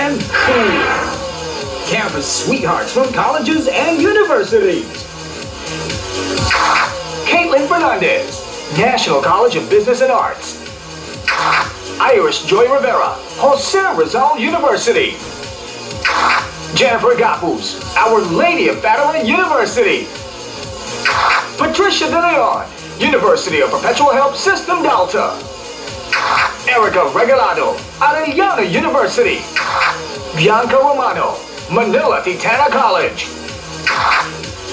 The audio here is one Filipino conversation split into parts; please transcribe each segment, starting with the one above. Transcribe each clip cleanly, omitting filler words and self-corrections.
and cool. Campus sweethearts from colleges and universities. Caitlin Fernandez, National College of Business and Arts. Iris Joy Rivera, Jose Rizal University. Jennifer Gapuz, Our Lady of Fatima University. Patricia De Leon, University of Perpetual Help System Delta. Erica Regalado, Arellano University. Bianca Romano, Manila Titana College.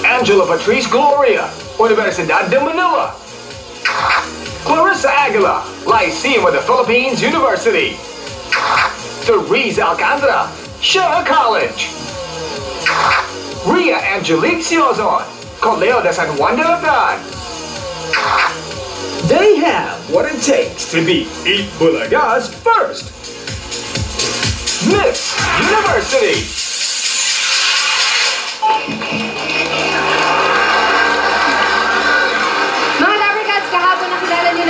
Angela Patrice Gloria, Universidad de Manila. Clarissa Aguila, Lyceum of the Philippines University. Therese Alcantara, Shana College. Ria Angelique Siozon, Colegio de San Juan de Letran. They have what it takes to be Eat Bulaga's first Miss University.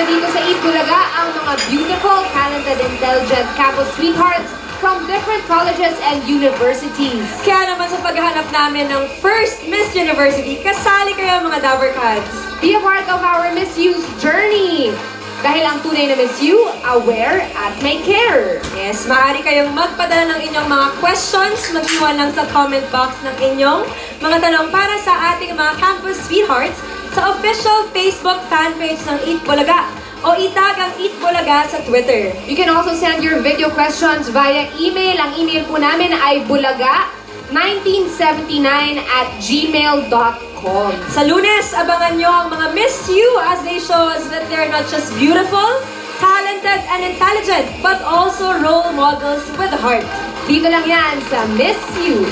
Dito sa Eat Bulaga ang mga beautiful, talented, intelligent campus sweethearts from different colleges and universities. Kaya naman sa paghahanap namin ng first Miss University, kasali kayo mga Dabber Cats. Be a part of our Miss You's journey. Dahil ang tunay na Miss You, aware at may care. Yes, maaari kayong magpadala ng inyong mga questions, mag-iwan lang sa comment box ng inyong mga tanong para sa ating mga campus sweethearts sa official Facebook fanpage ng Eat Bulaga o itag ang Eat Bulaga sa Twitter. You can also send your video questions via email. Ang email po namin ay bulaga1979@gmail.com. Sa Lunes, abangan nyo ang mga Miss You as they show us that they're not just beautiful, talented, and intelligent, but also role models with heart. Dito lang yan sa Miss You.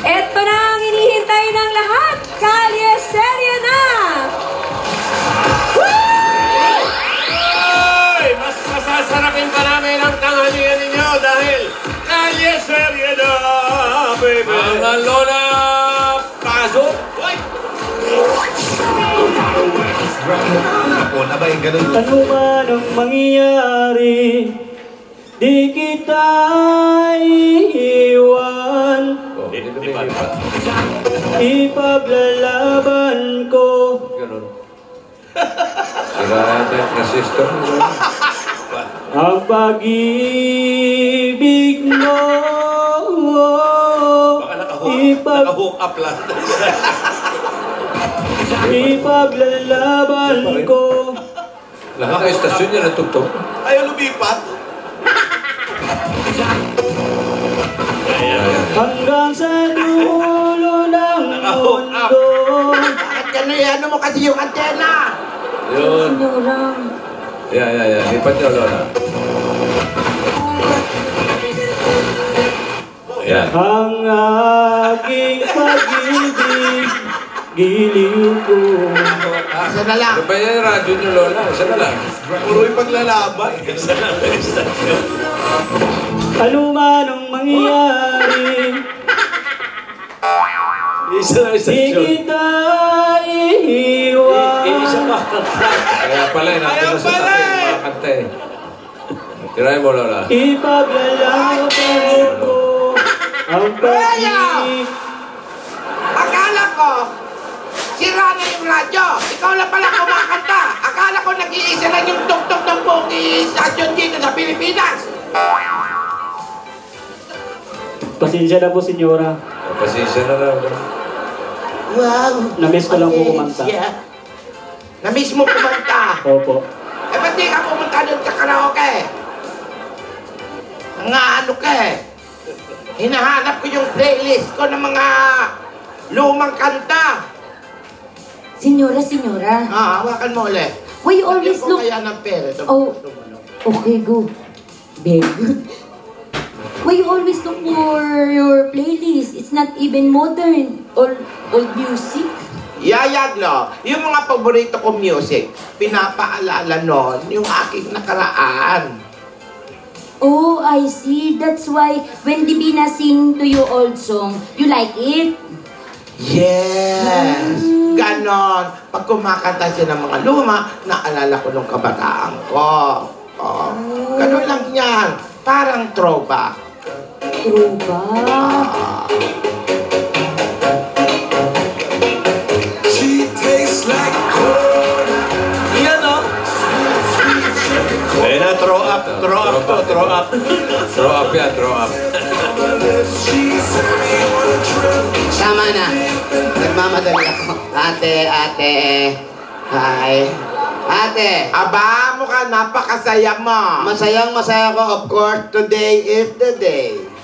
Ito na ang hinihintay ng lahat! Kalye Serye na! Ay! Mas masasarapin pa namin ang tanghalian ninyo dahil Kalye Serye na, baby! Mga lola, pasok! Ako na ba yung ganun? Ano man ang mangyayari, di kita iiwan. Ipaglalaban ko. Ganun. Sira natin na system. Ang pag-ibig mo. Baka naka-hook up lang. Ipaglalaban ko. Lahat ng istasyon niya natugtog. Ayaw lumipat. Hanggang sa dulo ng mundo. Bakit gano'n? Ano mo kasi yung antena? Yun. Yeah. Lipat niyo, Lola. Ayan. Ang aking pag-ibig, giliw ko. Isa na lang. Ano ba yan yung radyo niyo, Lola? Isa na lang. Puro yung paglalaban. Isa na lang yung istasyon. Ano man ang mangyayari, Isa na yung di istasyon. kita iiwan. Isa pa. Kaya pala, natin na sa tabi. Mga kanta eh. Tirahin mo, Lola. Ipaglalaban ko ang pag-ibig. Akala ko, sira na yung radyo. Ikaw lang pala kumakanta. Akala ko nag-iisa lang yung tugtog ng buong station dito sa Pilipinas. Pasensya na po, senyora. Pasensya na lang. Wow. Na-miss ko lang po kumanta. Na-miss mo kumanta? Opo. Eh, ba't di ka pumunta doon sa karaoke? Nga ano ka eh. Hinahanap ko yung playlist ko ng mga lumang kanta. Senyora. Hawakan mo ulit. Why you always Lagyan ko look... kaya ng pera. Oh, okay, go. Very good. Why you always look for your playlist? It's not even modern or old music. Yayag, no? Yung mga paborito kong music, pinapaalala nun yung aking nakaraan. Oh, I see. That's why when Divina sing to you old song, you like it? Yes! Ganon. Pag kumakanta siya ng mga luma, naalala ko nung kabataan ko. Oh. Ganon lang yan. Parang throwback. Throwback. Yan o. Ayun na, throw up. Throw up to, throw up. Throw up yan, throw up. Tama na. Nagmamadali ako. Ate. Hi. Ate. Aba, mukha napakasaya mo. Masayang masaya ko. Of course, today is the day.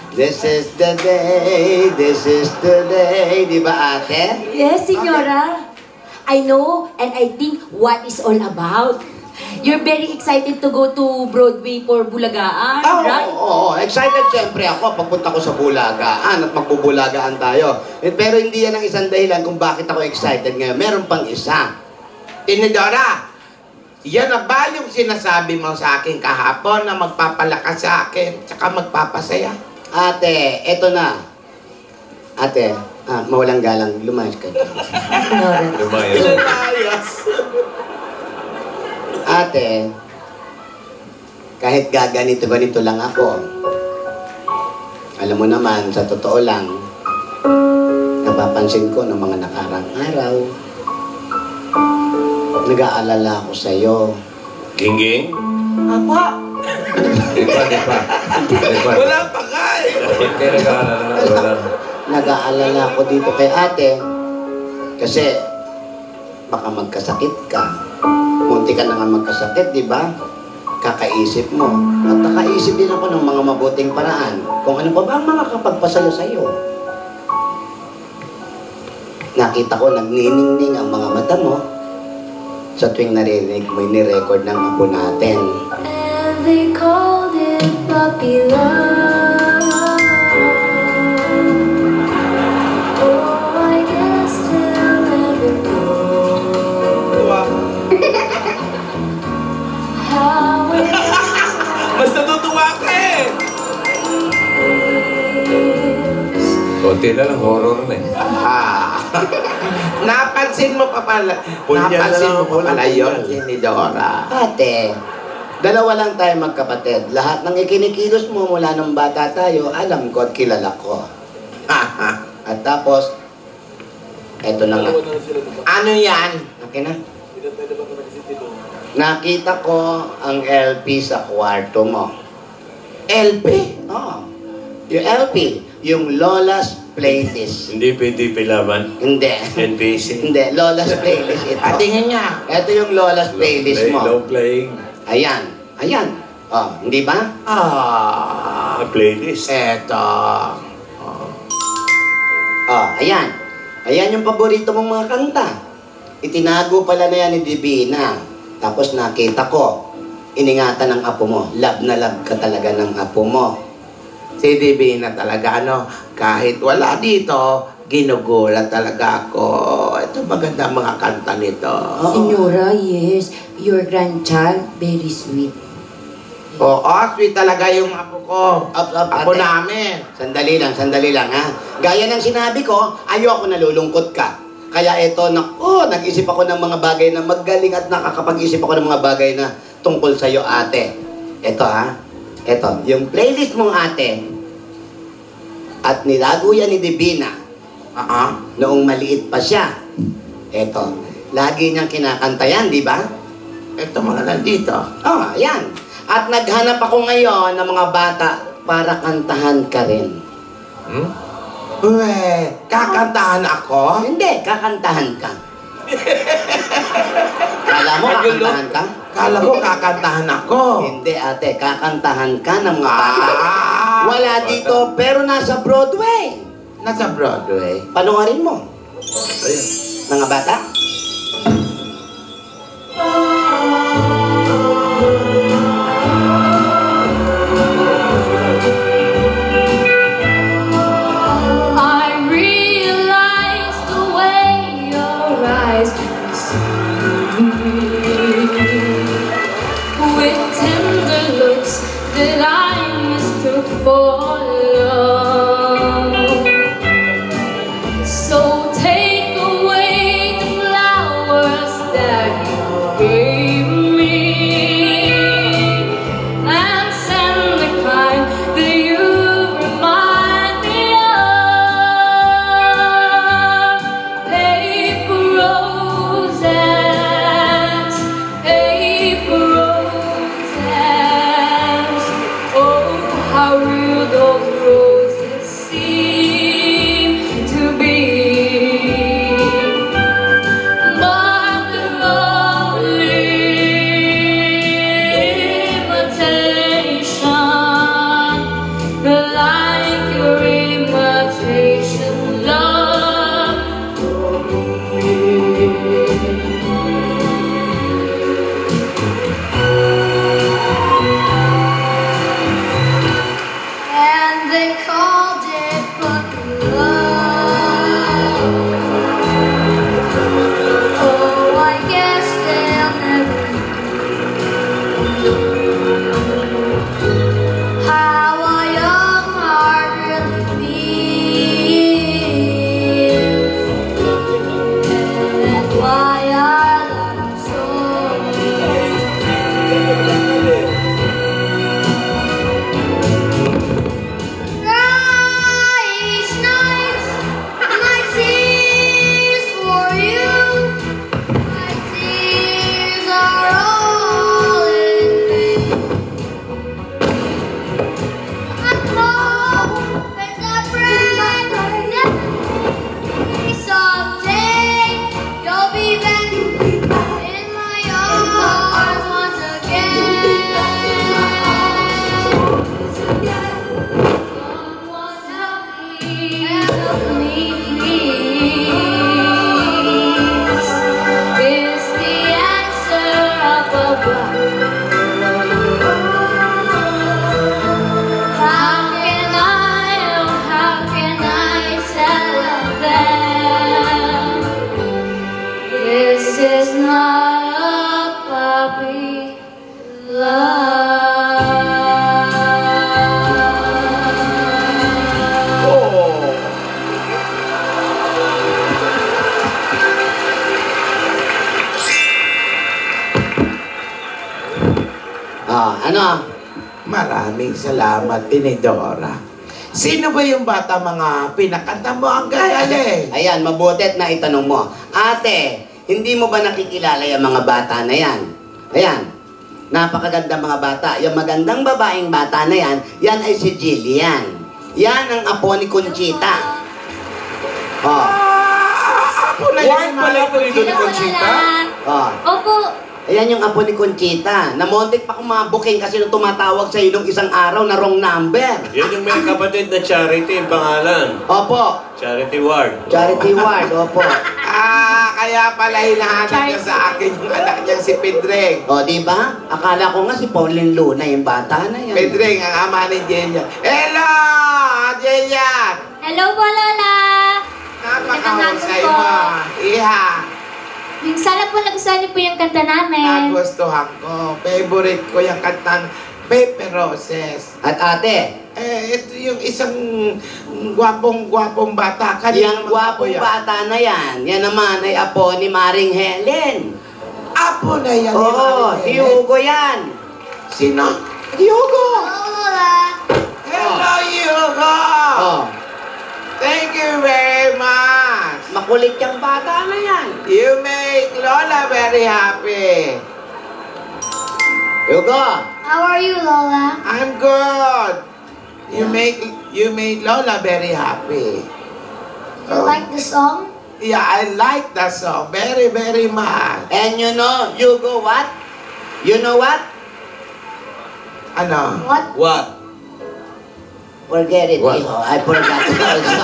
This is the day. This is the day. Di ba, ate? Yes, Señora. I know and I think what is all about. You're very excited to go to Broadway for Bulagaan, right? Oo. Excited siyempre ako pagpunta ko sa Bulagaan at magbubulagaan tayo. Pero hindi yan ang isang dahilan kung bakit ako excited ngayon. Meron pang isa. Tinidora, yan na ba yung sinasabi mo sa akin kahapon na magpapalakas sa akin tsaka magpapasaya? Ate, eto na. Ate, mawalang galang, lumayas ka. Lumayas. Ate, kahit gaganito-ganito lang ako, alam mo naman, sa totoo lang, napapansin ko ng mga nakarang araw, nag-aalala ako sa'yo. Gingging? Apa? Di pa. Wala pa ka eh. Ba't kayo nag-aalala? Wala. Nag-aalala ako dito kay ate, kasi baka magkasakit ka. Munti ka na nga magkasakit, di ba? Kakaisip mo. At nakaisip din ako ng mga mabuting paraan kung ano pa ba ang makakapagpasaya sa'yo. Nakita ko nagniningning ang mga mata mo sa tuwing narinig mo ni-record ng apo natin. And they called it puppy love. Oh, I guess they'll never know how it Mas natutuwa ka eh! is. Konti na lang, horror na eh. Napansin mo pa pala. Punya na Napansin lang, mo pa pala walang yun, punya. ni Dora. Ate, dalawa lang tayo magkapatid. Lahat ng ikinikilos mo mula nung bata tayo, alam ko at kilala ko. At tapos, eto na nga. Ano yan? Okay na? Nakita ko ang LP sa kwarto mo. LP? Oo. Yung LP, yung Lola's Playlist. Hindi PTP laban. Hindi. NPC. Hindi, Lola's Playlist ito. Tingnan niya. Ito yung Lola's Playlist mo. Low playing. Ayan. Ayan. Oh, hindi ba? Playlist. Eto. Oh, ayan. Ayan yung paborito mong mga kanta. Itinago pala na yan ni Divina. Tapos nakita ko, iningatan ng apo mo. Love na love ka talaga ng apo mo. Si Divina talaga, ano, kahit wala dito, ginugulat talaga ako. Ito maganda mga kanta nito. Señora, yes. Your grandchild, very sweet. Oo, sweet talaga yung apo ko. Apo namin. Sandali lang ha. Gaya ng sinabi ko, ayoko nalulungkot ka. Kaya ito, nag-isip ako ng mga bagay na magaling at nakakapag-isip ako ng mga bagay na tungkol sa'yo, ate. Ito ha. Ito, yung playlist mong ate at nilago yan ni Divina. Noong maliit pa siya. Ito, lagi niyang kinakanta yan, di ba? Ito mga nandito. Yan. At naghanap ako ngayon ng mga bata para kantahan ka rin. Kakantahan ako? Hindi, kakantahan ka. Kala mo kakantahan ka? Kala mo kakantahan ako? Hindi ate, kakantahan ka ng mga bata. Wala dito, pero nasa Broadway. Nasa Broadway? Panoorin mo. Ayun. Mga bata? I realize the way your eyes can see with tender looks that I mistook for love. So take away the flowers that you gave. ba? How can I tell them this is not a puppy love? Ano? Maraming salamat, Tinidora. Sino ba yung bata mga pinakanta mo? Ang gagaling. Ayan, mabuti at naitanong mo. Ate, hindi mo ba nakikilala yung mga bata na yan? Ayan, napakaganda mga bata. Yung magandang babaeng bata na yan, yan ay si Jillian. Yan ang apo ni Conchita. Oh. Ako na Ward pala po ni Don Conchita? Oh. Opo. Ayan yung apo ni Conchita. Namontik pa kumabuking kasi nung tumatawag sa nung isang araw na wrong number. Yan yung may kapatid na Charity, yung pangalan. Opo. Charity Ward. Charity Ward, opo. Kaya pala hinahanap niya sa akin yung anak niyang si Pedreng. O, di ba? Akala ko nga si Pauline Luna yung bata na yan. Pedreng, ang ama ni Jelia. Hello, Jelia! Hello po, Lola. Napakahusay mo. Iha, Sana po nagustuhan niyo po yung kanta namin. nagustuhan ko. Favorite ko yung kantang Paper Roses. At ate, Ito yung isang gwapong bata. yung gwapong bata na yan, yan naman ay apo ni Maring Helen. Apo na yan. Oo, si Hugo yan. Sino? Hugo! Hello, Lola. Hello, Hugo! Oh, Thank you very much. makulit yung bata na yan. You make Lola very happy. Hugo, How are you, Lola? I'm good. You make Lola very happy. You like the song? Yeah, I like that song very, very much. and you know, Hugo what? You know what? Ano? What? What? Forget it, What? hijo. I forgot also.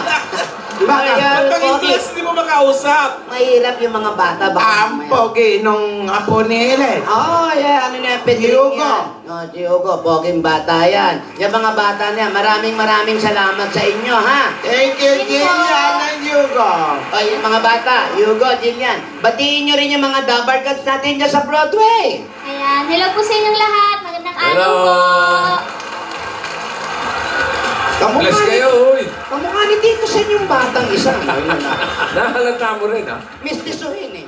Bakit? Pag English, hindi mo makausap. Mahirap yung mga bata. Baka Ang pogi nung apo ni Helen. Oh, yeah, ano na, Pedro Hugo. yan. Oh, si Hugo, poging bata yan. Yung mga bata na yan, maraming salamat sa inyo, ha? Thank you, Jillian and Hugo. O, yung mga bata, Hugo, Jillian, batiin nyo rin yung mga dabarkats natin dyan sa Broadway. Ayan. Hello po sa inyong lahat. Magandang araw Hello. po. Bless kayo, uy. Kamukha ni Tito Sen yung batang isa. Ayun na. Nahalata mo rin, ha? Mistisuhin eh.